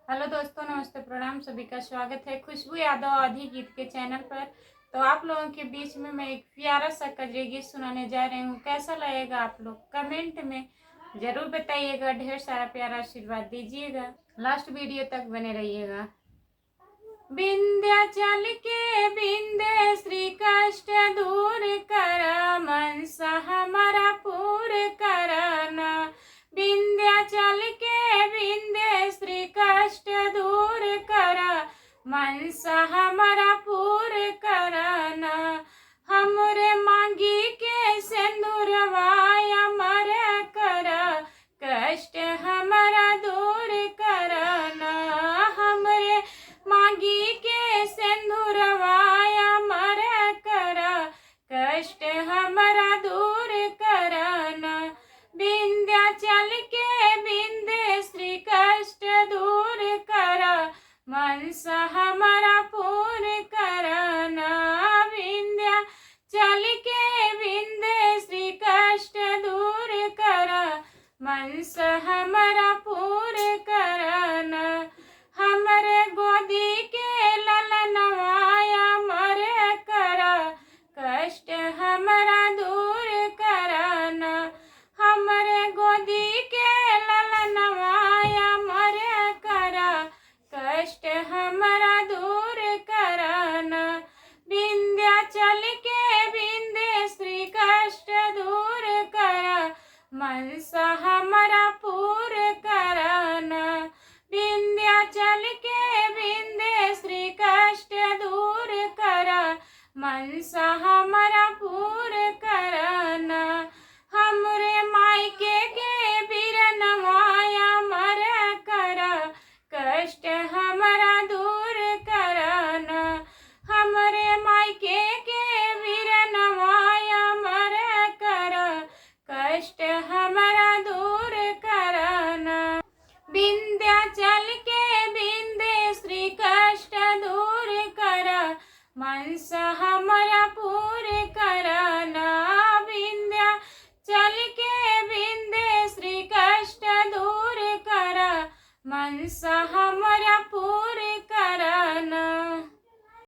Hello दोस्तों, नमस्ते, प्रणाम। सभी का स्वागत है खुशबू यादव आधी गीत के चैनल पर। तो आप लोगों के बीच में मैं एक प्यारा सा कजरी गीत सुनाने जा रही हूँ। कैसा लगेगा आप लोग कमेंट में जरूर बताइएगा। ढेर सारा प्यारा आशीर्वाद दीजिएगा। लास्ट वीडियो तक बने रहिएगा। विंध्याचल के बिंदे श्री कष्ट दूर कर, मनसा हमारा पूर करना। विंध्याचल के बिंदे श्री कष्ट दूर कर, मनसा हमारा पूर करना। हमरे मांगी के सिंदूरवाया मर कर, कष्ट हमारा दूर करना। हमरे मांगी के सिंदूरवाया मर कर, कष्ट हमारा दूर करना। विंध्याचल के बिंदे श्री कष्ट दूर कर, मनसा हमारा पूर करना। विंध्याचल के बिंदे श्री कष्ट दूर कर, मनसा हमारा पूर करना। हमरे गोदी के ललनवाया मर कर, कष्ट हमारा दूर करना। हमरे गोदी के ललनवाया मर कर, कष्ट हमारा दूर करना। विंध्याचल के बिंदे श्री कष्ट दूर कर, मनसा हमारा पूर करना। विंध्याचल के बिंदे श्री कष्ट दूर कर, मनसा हमारा पूर करना। हमरे मायके के बिरनवाया मर कर, कष्ट हमारा दूर करना। हमरे मायके के बिरनवाया मर कर, कष्ट हमारा दूर करना। विंध्याचल के बिंदे श्री कष्ट दूर कर, मनसा हमारा पूर करना। विंध्याचल के बिंदे श्री कष्ट दूर कर, मनसा हम